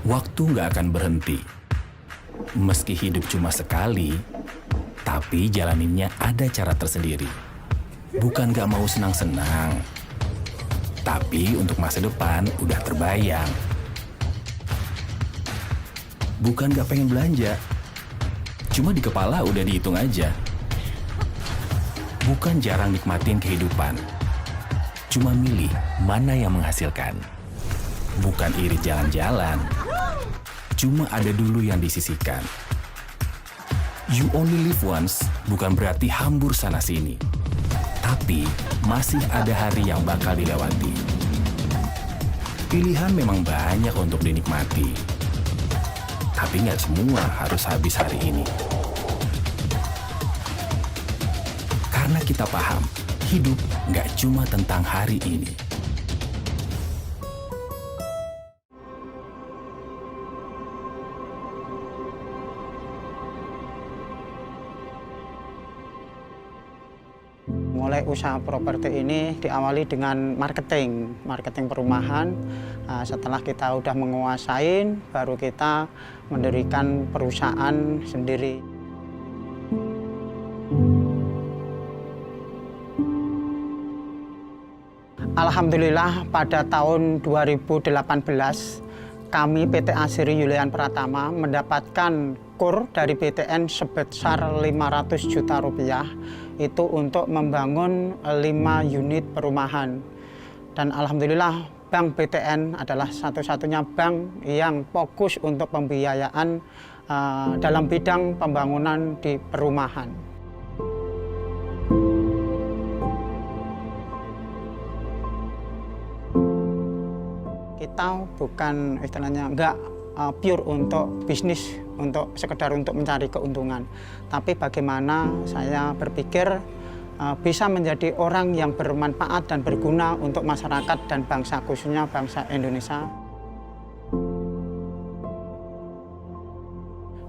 Waktu nggak akan berhenti. Meski hidup cuma sekali, tapi jalaninnya ada cara tersendiri. Bukan nggak mau senang-senang, tapi untuk masa depan udah terbayang. Bukan nggak pengen belanja, cuma di kepala udah dihitung aja. Bukan jarang nikmatin kehidupan, cuma milih mana yang menghasilkan. Bukan iri jalan-jalan, cuma ada dulu yang disisihkan. You only live once bukan berarti hambur sana-sini, tapi masih ada hari yang bakal dilewati. Pilihan memang banyak untuk dinikmati, tapi nggak semua harus habis hari ini. Karena kita paham, hidup nggak cuma tentang hari ini. Mulai usaha properti ini diawali dengan marketing perumahan. Setelah kita udah menguasai, baru kita mendirikan perusahaan sendiri. Alhamdulillah pada tahun 2018 kami PT Asri Yulian Pratama mendapatkan KUR dari BTN sebesar 500 juta rupiah itu untuk membangun 5 unit perumahan. Dan alhamdulillah Bank BTN adalah satu-satunya bank yang fokus untuk pembiayaan dalam bidang pembangunan di perumahan. Kita bukan istilahnya nggak pure untuk bisnis, untuk sekedar untuk mencari keuntungan, tapi bagaimana saya berpikir bisa menjadi orang yang bermanfaat dan berguna untuk masyarakat dan bangsa, khususnya bangsa Indonesia.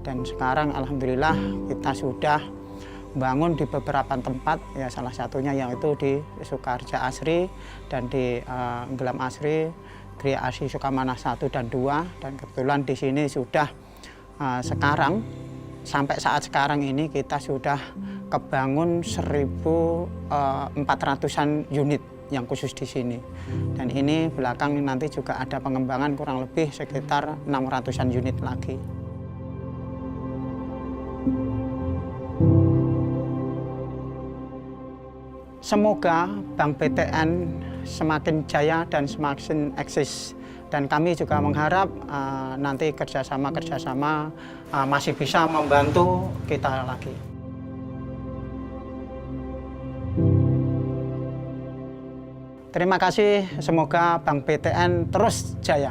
Dan sekarang alhamdulillah kita sudah bangun di beberapa tempat, ya salah satunya yaitu di Sukaharja Asri dan di Gelam Asri, Gria Asri Sukamana 1 dan 2, dan kebetulan di sini sudah sekarang sampai saat sekarang ini kita sudah kebangun 1.400-an unit yang khusus di sini. Dan ini belakang nanti juga ada pengembangan kurang lebih sekitar 600-an unit lagi. Semoga Bank BTN semakin jaya dan semakin eksis. Dan kami juga mengharap nanti kerjasama masih bisa membantu kita lagi. Terima kasih, semoga Bank BTN terus jaya.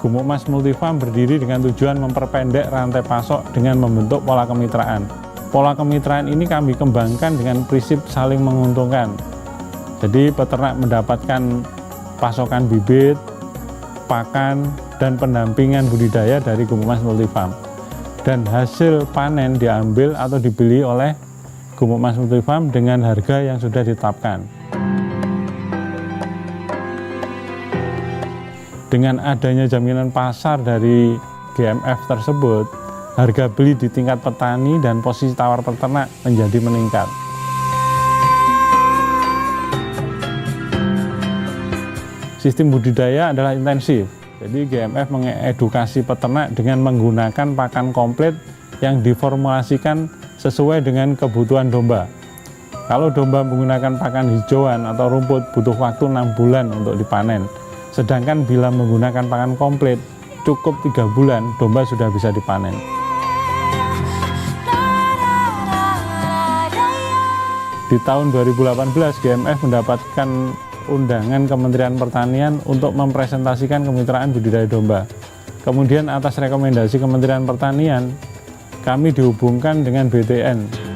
Gumukmas Multifarm berdiri dengan tujuan memperpendek rantai pasok dengan membentuk pola kemitraan. Pola kemitraan ini kami kembangkan dengan prinsip saling menguntungkan. Jadi peternak mendapatkan pasokan bibit, pakan, dan pendampingan budidaya dari Gumukmas Multifarm. Dan hasil panen diambil atau dibeli oleh Gumukmas Multifarm dengan harga yang sudah ditetapkan. Dengan adanya jaminan pasar dari GMF tersebut, harga beli di tingkat petani dan posisi tawar peternak menjadi meningkat. Sistem budidaya adalah intensif, jadi GMF mengedukasi peternak dengan menggunakan pakan komplit yang diformulasikan sesuai dengan kebutuhan domba. Kalau domba menggunakan pakan hijauan atau rumput butuh waktu 6 bulan untuk dipanen. Sedangkan bila menggunakan pakan komplit, cukup 3 bulan domba sudah bisa dipanen. Di tahun 2018, GMF mendapatkan undangan Kementerian Pertanian untuk mempresentasikan kemitraan budidaya domba. Kemudian atas rekomendasi Kementerian Pertanian, kami dihubungkan dengan BTN.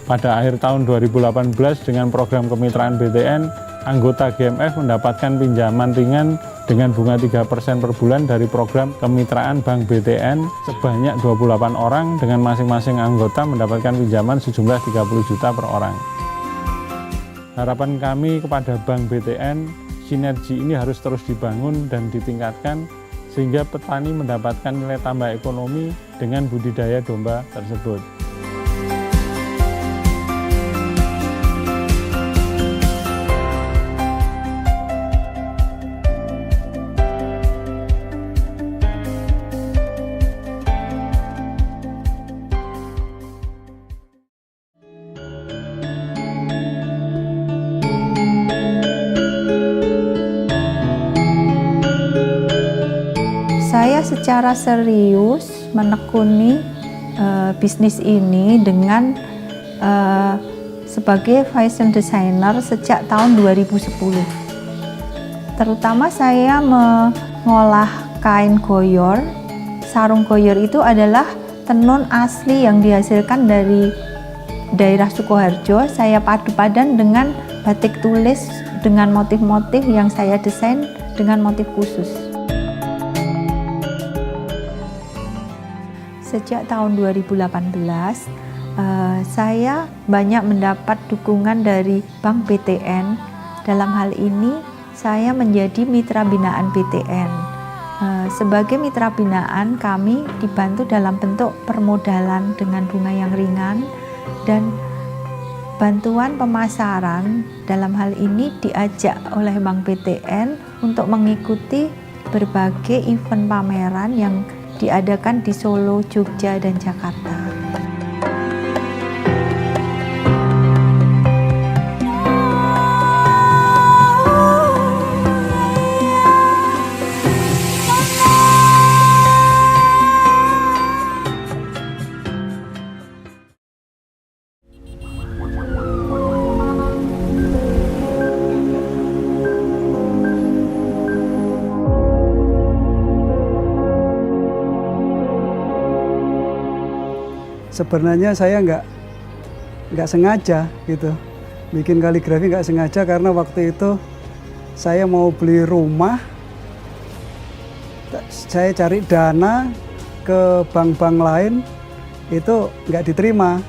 Pada akhir tahun 2018 dengan program kemitraan BTN, anggota GMF mendapatkan pinjaman ringan dengan bunga 3% per bulan dari program kemitraan Bank BTN sebanyak 28 orang dengan masing-masing anggota mendapatkan pinjaman sejumlah 30 juta per orang. Harapan kami kepada Bank BTN, sinergi ini harus terus dibangun dan ditingkatkan sehingga petani mendapatkan nilai tambah ekonomi dengan budidaya domba tersebut. Saya secara serius menekuni bisnis ini dengan sebagai fashion designer sejak tahun 2010. Terutama saya mengolah kain goyor. Sarung goyor itu adalah tenun asli yang dihasilkan dari daerah Sukoharjo. Saya padu padan dengan batik tulis dengan motif-motif yang saya desain dengan motif khusus. Sejak tahun 2018, saya banyak mendapat dukungan dari Bank BTN. Dalam hal ini, saya menjadi mitra binaan BTN. Sebagai mitra binaan, kami dibantu dalam bentuk permodalan dengan bunga yang ringan dan bantuan pemasaran. Dalam hal ini diajak oleh Bank BTN untuk mengikuti berbagai event pameran yang diadakan di Solo, Jogja, dan Jakarta. Sebenarnya saya nggak sengaja gitu bikin kaligrafi, nggak sengaja karena waktu itu saya mau beli rumah, saya cari dana ke bank-bank lain itu nggak diterima.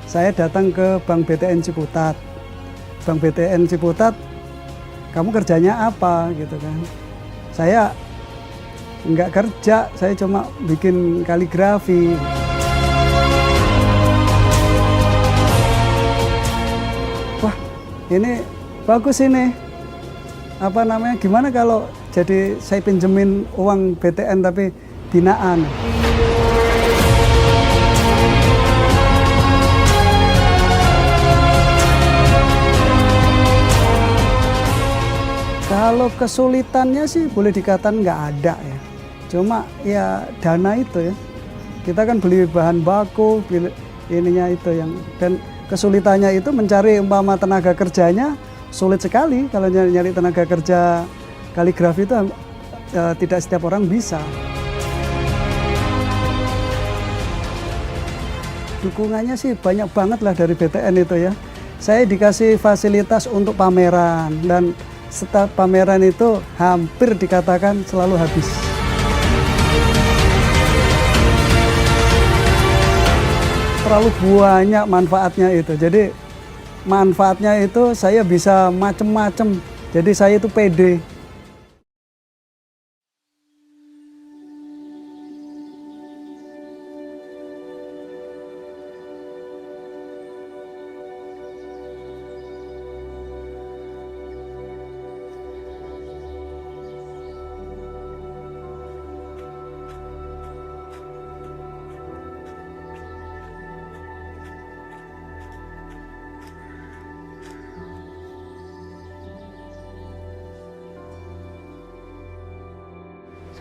Saya datang ke Bank BTN Ciputat. Bank BTN Ciputat, kamu kerjanya apa gitu kan? Saya nggak kerja, saya cuma bikin kaligrafi. Ini bagus ini, apa namanya, gimana kalau jadi saya pinjemin uang BTN tapi binaan. Kalau kesulitannya sih boleh dikatakan nggak ada ya, cuma ya dana itu ya, kita kan beli bahan baku, ininya itu yang, dan kesulitannya itu mencari umpama tenaga kerjanya sulit sekali. Kalau nyari tenaga kerja kaligrafi itu tidak setiap orang bisa. Dukungannya sih banyak banget lah dari BTN itu ya. Saya dikasih fasilitas untuk pameran dan setiap pameran itu hampir dikatakan selalu habis. Terlalu banyak manfaatnya itu. Jadi manfaatnya itu saya bisa macem-macem. Jadi saya itu pede.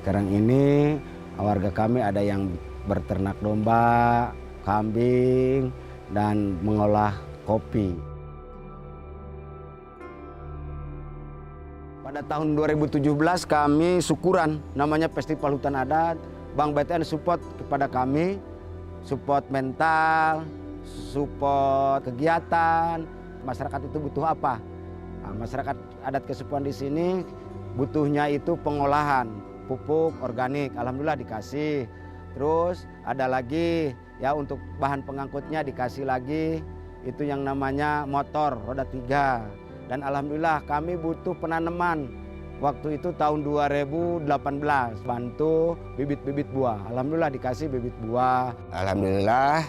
Sekarang ini warga kami ada yang berternak domba, kambing, dan mengolah kopi. Pada tahun 2017 kami syukuran, namanya Festival Hutan Adat. Bank BTN support kepada kami, support mental, support kegiatan. Masyarakat itu butuh apa? Nah, masyarakat adat Kesepuan di sini butuhnya itu pengolahan pupuk organik. Alhamdulillah dikasih. Terus ada lagi ya untuk bahan pengangkutnya dikasih lagi itu yang namanya motor roda 3. Dan alhamdulillah kami butuh penanaman. Waktu itu tahun 2018 bantu bibit-bibit buah. Alhamdulillah dikasih bibit buah. Alhamdulillah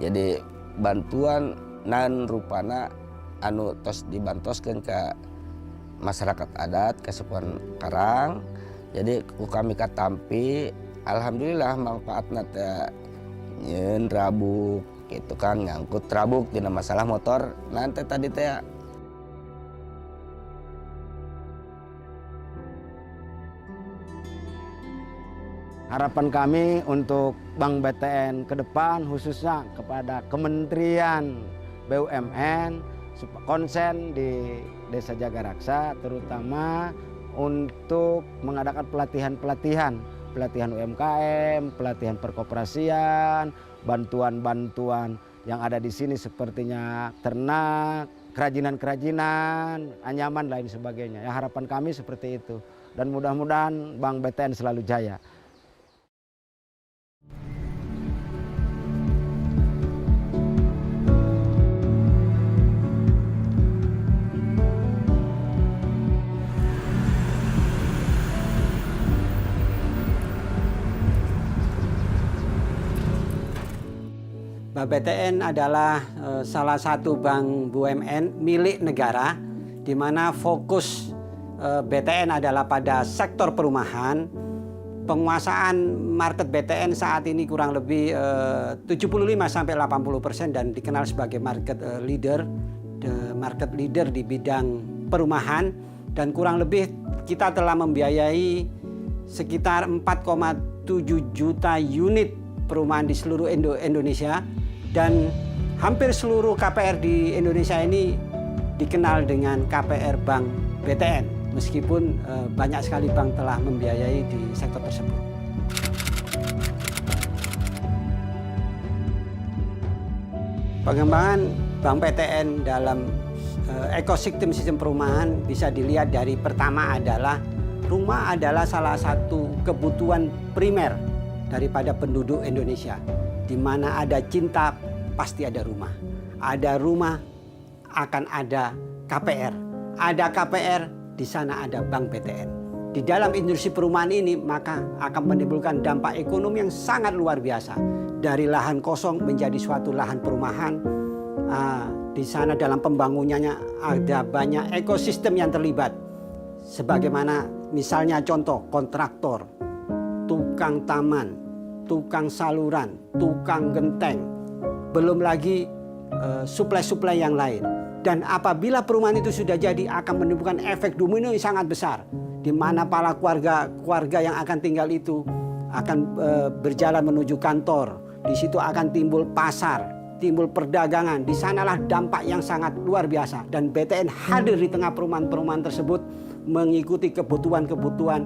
jadi bantuan nan rupana anu tos dibantoskeun ke masyarakat adat Kesepuan Karang. Jadi ku kami katampi alhamdulillah manfaatna teh nyeun rabuk gitu kan, ngangkut rabuk dina masalah motor nanti tadi teh. Harapan kami untuk Bank BTN ke depan khususnya kepada Kementerian BUMN konsen di Desa Jagaraksa, terutama untuk mengadakan pelatihan UMKM, pelatihan perkoperasian, bantuan-bantuan yang ada di sini sepertinya ternak, kerajinan-kerajinan, anyaman lain sebagainya. Ya, harapan kami seperti itu dan mudah-mudahan Bank BTN selalu jaya. Bank BTN adalah salah satu bank BUMN milik negara, di mana fokus BTN adalah pada sektor perumahan. Penguasaan market BTN saat ini kurang lebih 75-80% dan dikenal sebagai market leader di bidang perumahan, dan kurang lebih kita telah membiayai sekitar 4,7 juta unit perumahan di seluruh Indonesia. Dan hampir seluruh KPR di Indonesia ini dikenal dengan KPR Bank BTN, meskipun banyak sekali bank telah membiayai di sektor tersebut. Pengembangan Bank BTN dalam ekosistem perumahan bisa dilihat dari pertama adalah rumah adalah salah satu kebutuhan primer daripada penduduk Indonesia. Di mana ada cinta, pasti ada rumah. Ada rumah, akan ada KPR. Ada KPR, di sana ada Bank BTN. Di dalam industri perumahan ini, maka akan menimbulkan dampak ekonomi yang sangat luar biasa. Dari lahan kosong menjadi suatu lahan perumahan. Di sana dalam pembangunannya ada banyak ekosistem yang terlibat. Sebagaimana misalnya contoh kontraktor, tukang taman, tukang saluran, tukang genteng, belum lagi suplai-suplai yang lain. Dan apabila perumahan itu sudah jadi akan menimbulkan efek domino yang sangat besar, di mana para keluarga yang akan tinggal itu akan berjalan menuju kantor. Di situ akan timbul pasar, timbul perdagangan. Di sanalah dampak yang sangat luar biasa. Dan BTN hadir di tengah perumahan-perumahan tersebut mengikuti kebutuhan-kebutuhan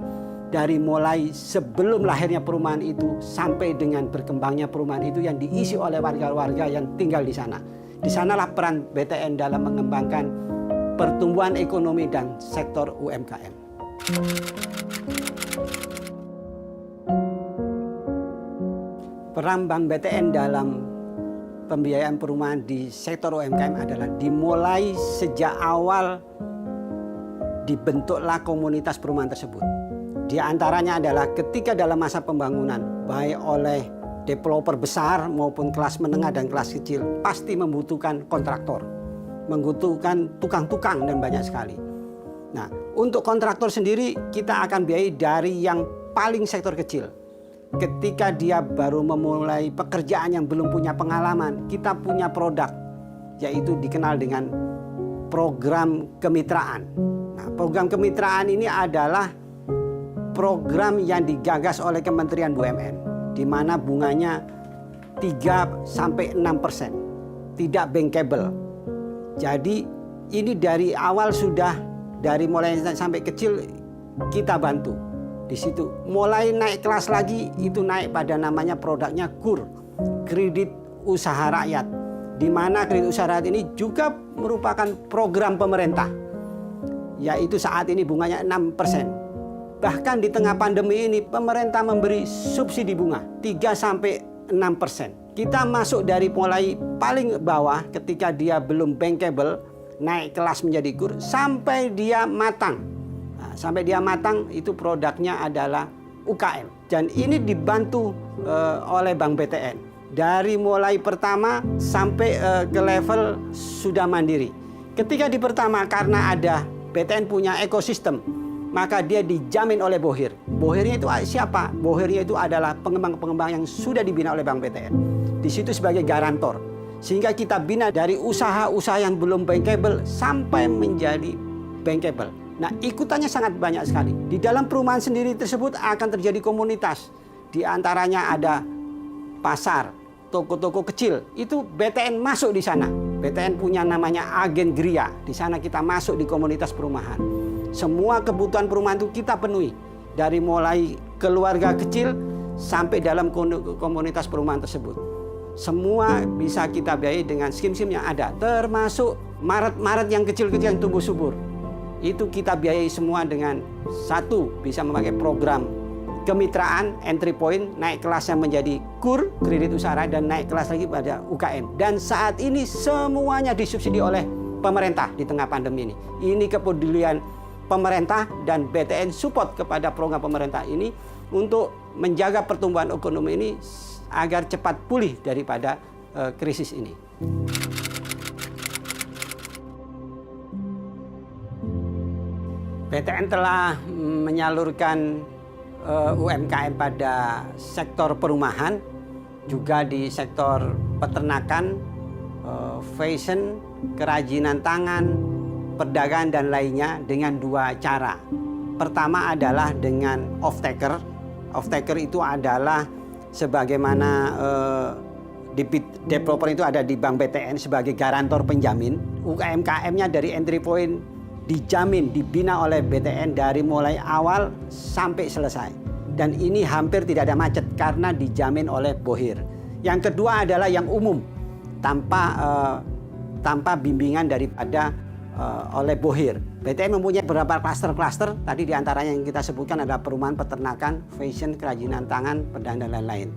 dari mulai sebelum lahirnya perumahan itu sampai dengan berkembangnya perumahan itu yang diisi oleh warga-warga yang tinggal di sana. Di sanalah peran BTN dalam mengembangkan pertumbuhan ekonomi dan sektor UMKM. Peran Bank BTN dalam pembiayaan perumahan di sektor UMKM adalah dimulai sejak awal dibentuklah komunitas perumahan tersebut. Di antaranya adalah ketika dalam masa pembangunan, baik oleh developer besar maupun kelas menengah dan kelas kecil, pasti membutuhkan kontraktor, membutuhkan tukang-tukang dan banyak sekali. Nah, untuk kontraktor sendiri kita akan biayai dari yang paling sektor kecil. Ketika dia baru memulai pekerjaan yang belum punya pengalaman, kita punya produk, yaitu dikenal dengan program kemitraan. Nah, program kemitraan ini adalah program yang digagas oleh Kementerian BUMN, di mana bunganya 3-6%. tidak bankable. Jadi ini dari awal sudah, dari mulai sampai kecil kita bantu. Di situ mulai naik kelas lagi, itu naik pada namanya produknya KUR, kredit usaha rakyat, di mana kredit usaha rakyat ini juga merupakan program pemerintah, yaitu saat ini bunganya 6%. Bahkan di tengah pandemi ini pemerintah memberi subsidi bunga 3-6%. Kita masuk dari mulai paling bawah ketika dia belum bankable, naik kelas menjadi KUR, sampai dia matang. Nah, sampai dia matang itu produknya adalah UKM. Dan ini dibantu oleh Bank BTN. Dari mulai pertama sampai ke level sudah mandiri. Ketika di pertama karena ada BTN punya ekosistem, maka dia dijamin oleh Bohir. Bohirnya itu siapa? Bohirnya itu adalah pengembang-pengembang yang sudah dibina oleh Bank BTN. Di situ sebagai garantor. Sehingga kita bina dari usaha-usaha yang belum bankable sampai menjadi bankable. Nah, ikutannya sangat banyak sekali. Di dalam perumahan sendiri tersebut akan terjadi komunitas. Di antaranya ada pasar, toko-toko kecil. Itu BTN masuk di sana. BTN punya namanya agen Gria. Di sana kita masuk di komunitas perumahan. Semua kebutuhan perumahan itu kita penuhi. Dari mulai keluarga kecil sampai dalam komunitas perumahan tersebut. Semua bisa kita biayai dengan skim-skim yang ada. Termasuk Maret yang kecil-kecil yang tumbuh subur. Itu kita biayai semua dengan satu, bisa memakai program kemitraan, entry point, naik kelasnya menjadi KUR, kredit usaha rakyat, dan naik kelas lagi pada UKM. Dan saat ini semuanya disubsidi oleh pemerintah di tengah pandemi ini. Ini kepedulian pemerintah dan BTN support kepada program pemerintah ini untuk menjaga pertumbuhan ekonomi ini agar cepat pulih daripada krisis ini. BTN telah menyalurkan UMKM pada sektor perumahan, juga di sektor peternakan, fashion, kerajinan tangan, perdagangan dan lainnya dengan dua cara. Pertama adalah dengan off-taker. Off-taker itu adalah sebagaimana developer itu ada di Bank BTN sebagai garantor penjamin. UMKM-nya dari entry point dijamin, dibina oleh BTN dari mulai awal sampai selesai. Dan ini hampir tidak ada macet karena dijamin oleh Bohir. Yang kedua adalah yang umum, tanpa bimbingan daripada oleh Bohir. BTN mempunyai beberapa klaster-klaster, tadi diantaranya yang kita sebutkan adalah perumahan, peternakan, fashion, kerajinan tangan, perdagangan, dan lain-lain.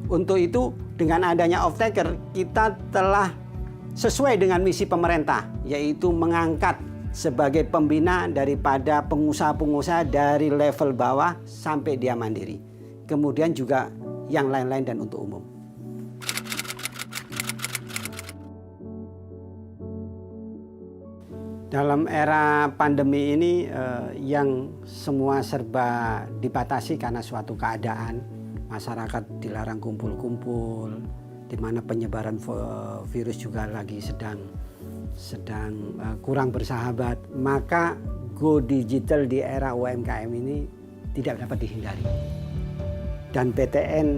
Untuk itu, dengan adanya off-taker, kita telah sesuai dengan misi pemerintah, yaitu mengangkat sebagai pembina daripada pengusaha-pengusaha dari level bawah sampai dia mandiri. Kemudian juga yang lain-lain dan untuk umum. Dalam era pandemi ini yang semua serba dibatasi karena suatu keadaan, masyarakat dilarang kumpul-kumpul, di mana penyebaran virus juga lagi sedang kurang bersahabat, maka go digital di era UMKM ini tidak dapat dihindari. Dan BTN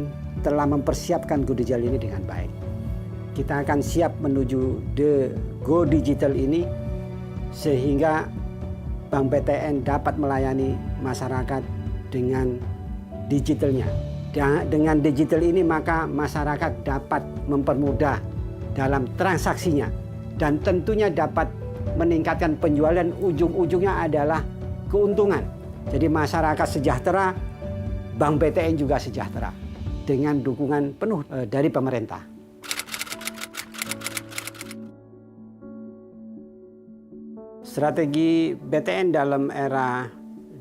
telah mempersiapkan go digital ini dengan baik. Kita akan siap menuju go digital ini sehingga Bank BTN dapat melayani masyarakat dengan digitalnya. Dengan digital ini maka masyarakat dapat mempermudah dalam transaksinya. Dan tentunya dapat meningkatkan penjualan, ujung-ujungnya adalah keuntungan. Jadi masyarakat sejahtera, Bank BTN juga sejahtera dengan dukungan penuh dari pemerintah. Strategi BTN dalam era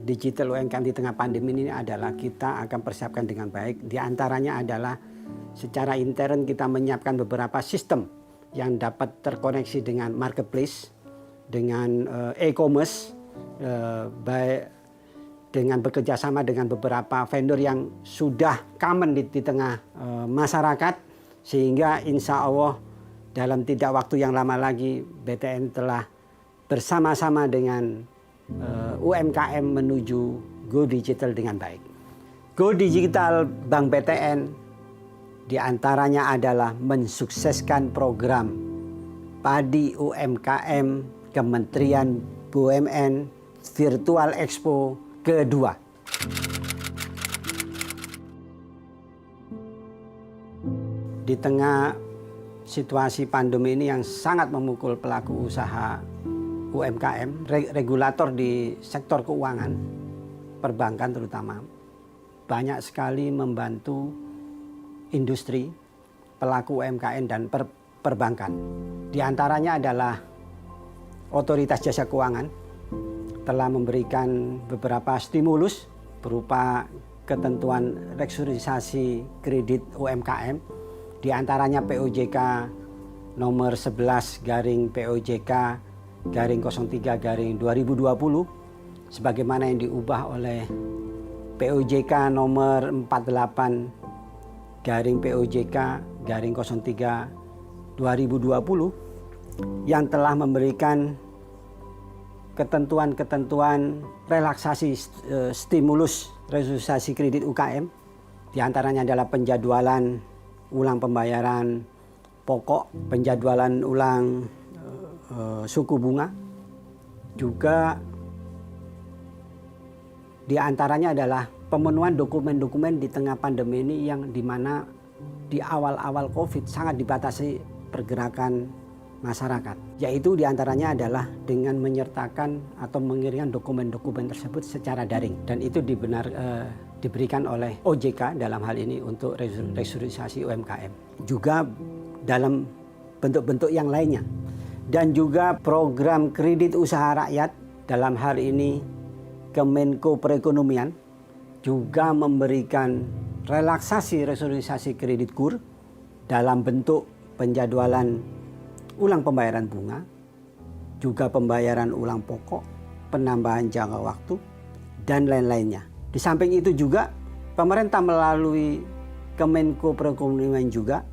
digital UMKM di tengah pandemi ini adalah kita akan persiapkan dengan baik. Di antaranya adalah secara intern kita menyiapkan beberapa sistem yang dapat terkoneksi dengan marketplace, dengan e-commerce, baik dengan bekerja sama dengan beberapa vendor yang sudah common di tengah masyarakat, sehingga insya Allah dalam tidak waktu yang lama lagi BTN telah bersama-sama dengan UMKM menuju go digital dengan baik. Go digital Bank BTN diantaranya adalah mensukseskan program Padi UMKM Kementerian BUMN Virtual Expo kedua. Di tengah situasi pandemi ini yang sangat memukul pelaku usaha UMKM, regulator di sektor keuangan, perbankan terutama, banyak sekali membantu industri, pelaku UMKM dan perbankan. Di antaranya adalah Otoritas Jasa Keuangan telah memberikan beberapa stimulus berupa ketentuan restrukturisasi kredit UMKM, di antaranya POJK nomor 11/POJK/03/2020 sebagaimana yang diubah oleh POJK nomor 48/POJK/03/2020 yang telah memberikan ketentuan-ketentuan relaksasi stimulus restrukturisasi kredit UKM, di antaranya adalah penjadwalan ulang pembayaran pokok, penjadwalan ulang suku bunga, juga di antaranya adalah pemenuhan dokumen-dokumen di tengah pandemi ini yang dimana di awal-awal COVID sangat dibatasi pergerakan masyarakat, yaitu diantaranya adalah dengan menyertakan atau mengirimkan dokumen-dokumen tersebut secara daring, dan itu diberikan oleh OJK dalam hal ini untuk restrukturisasi UMKM, juga dalam bentuk-bentuk yang lainnya, dan juga program kredit usaha rakyat dalam hal ini Kemenko Perekonomian juga memberikan relaksasi restrukturisasi kredit KUR dalam bentuk penjadwalan ulang pembayaran bunga, juga pembayaran ulang pokok, penambahan jangka waktu, dan lain-lainnya. Di samping itu juga pemerintah melalui Kemenko Perekonomian juga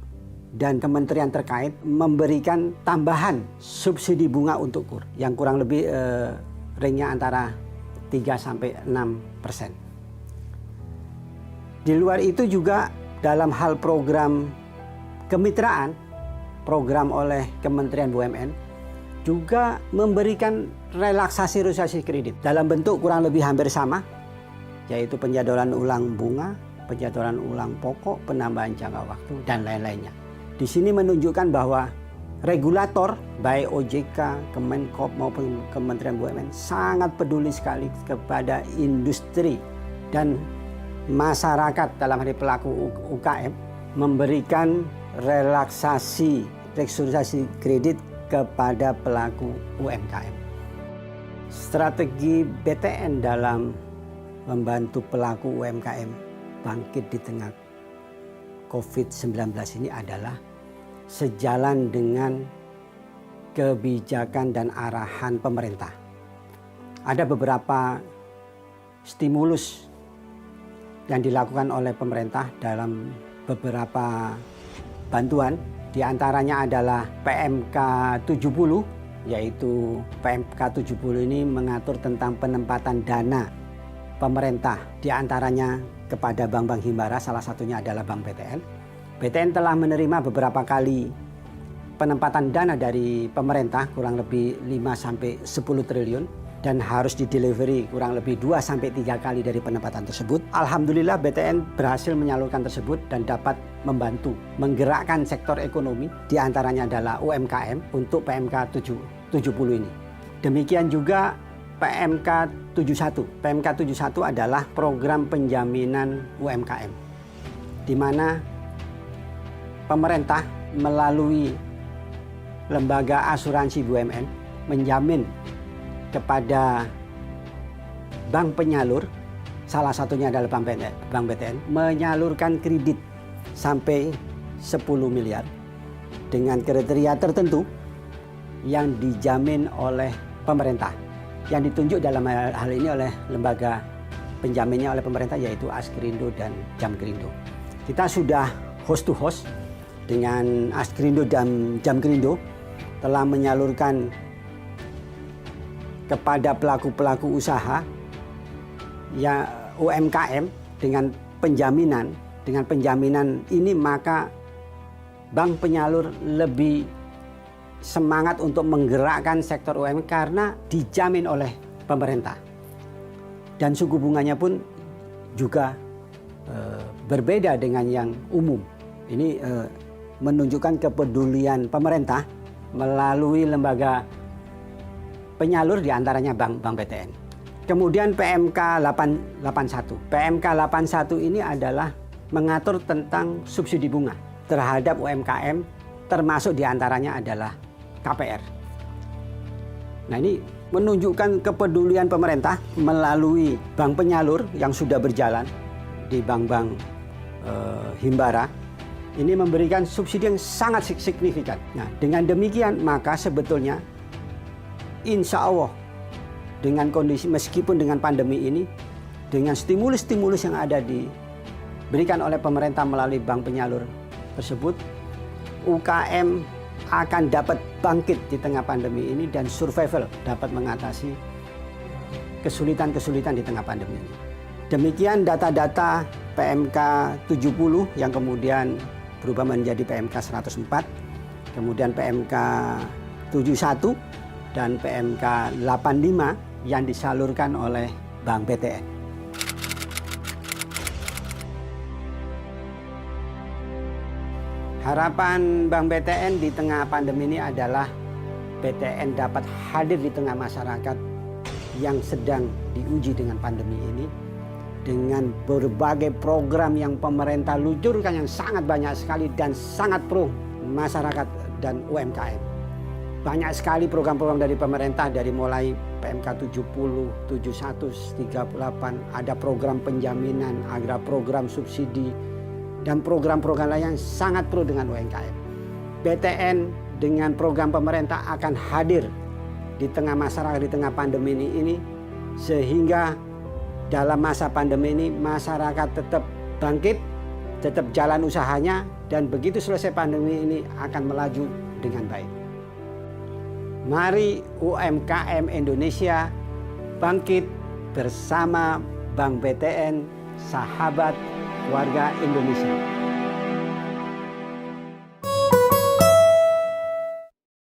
dan kementerian terkait memberikan tambahan subsidi bunga untuk KUR yang kurang lebih ringnya antara 3-6%. Di luar itu juga dalam hal program kemitraan, program oleh Kementerian BUMN juga memberikan relaksasi restrukturisasi kredit dalam bentuk kurang lebih hampir sama, yaitu penjadwalan ulang bunga, penjadwalan ulang pokok, penambahan jangka waktu, dan lain-lainnya. Di sini menunjukkan bahwa regulator baik OJK, Kemenkop maupun Kementerian BUMN sangat peduli sekali kepada industri dan masyarakat dalam hal ini pelaku UKM, memberikan relaksasi restrukturisasi kredit kepada pelaku UMKM. Strategi BTN dalam membantu pelaku UMKM bangkit di tengah COVID-19 ini adalah sejalan dengan kebijakan dan arahan pemerintah. Ada beberapa stimulus yang dilakukan oleh pemerintah dalam beberapa bantuan, di antaranya adalah PMK 70, yaitu PMK 70 ini mengatur tentang penempatan dana pemerintah, di antaranya kepada bank-bank himbara, salah satunya adalah Bank BTN. BTN telah menerima beberapa kali penempatan dana dari pemerintah kurang lebih 5-10 triliun dan harus didelivery kurang lebih 2-3 kali dari penempatan tersebut. Alhamdulillah BTN berhasil menyalurkan tersebut dan dapat membantu menggerakkan sektor ekonomi, di antaranya adalah UMKM untuk PMK 70 ini. Demikian juga PMK 71. PMK 71 adalah program penjaminan UMKM, di mana pemerintah melalui lembaga asuransi BUMN menjamin kepada bank penyalur, salah satunya adalah Bank BTN, menyalurkan kredit sampai 10 miliar dengan kriteria tertentu yang dijamin oleh pemerintah, yang ditunjuk dalam hal ini oleh lembaga penjaminnya oleh pemerintah, yaitu Askrindo dan Jamkrindo. Kita sudah host to host dengan Askrindo dan Jamkrindo, telah menyalurkan kepada pelaku-pelaku usaha ya UMKM dengan penjaminan. Dengan penjaminan ini maka bank penyalur lebih semangat untuk menggerakkan sektor UMKM karena dijamin oleh pemerintah. Dan suku bunganya pun juga berbeda dengan yang umum. Ini menunjukkan kepedulian pemerintah melalui lembaga penyalur diantaranya Bank BTN. Kemudian PMK 81. PMK 81 ini adalah mengatur tentang subsidi bunga terhadap UMKM, termasuk diantaranya adalah KPR. Nah, ini menunjukkan kepedulian pemerintah melalui bank penyalur yang sudah berjalan di bank-bank himbara. Ini memberikan subsidi yang sangat signifikan. Nah, dengan demikian maka sebetulnya insya Allah dengan kondisi meskipun dengan pandemi ini, dengan stimulus-stimulus yang ada diberikan oleh pemerintah melalui bank penyalur tersebut, UKM akan dapat bangkit di tengah pandemi ini dan survival, dapat mengatasi kesulitan-kesulitan di tengah pandemi ini. Demikian data-data PMK 70 yang kemudian berubah menjadi PMK 104, kemudian PMK 71 dan PMK 85 yang disalurkan oleh Bank BTN. Harapan Bank BTN di tengah pandemi ini adalah BTN dapat hadir di tengah masyarakat yang sedang diuji dengan pandemi ini dengan berbagai program yang pemerintah luncurkan yang sangat banyak sekali dan sangat pro masyarakat dan UMKM. Banyak sekali program-program dari pemerintah dari mulai PMK 70, 71, 38, ada program penjaminan, ada program subsidi, dan program-program lain yang sangat pro dengan UMKM. BTN dengan program pemerintah akan hadir di tengah masyarakat, di tengah pandemi ini sehingga dalam masa pandemi ini masyarakat tetap bangkit, tetap jalan usahanya, dan begitu selesai pandemi ini akan melaju dengan baik. Mari UMKM Indonesia bangkit bersama Bank BTN, sahabat warga Indonesia.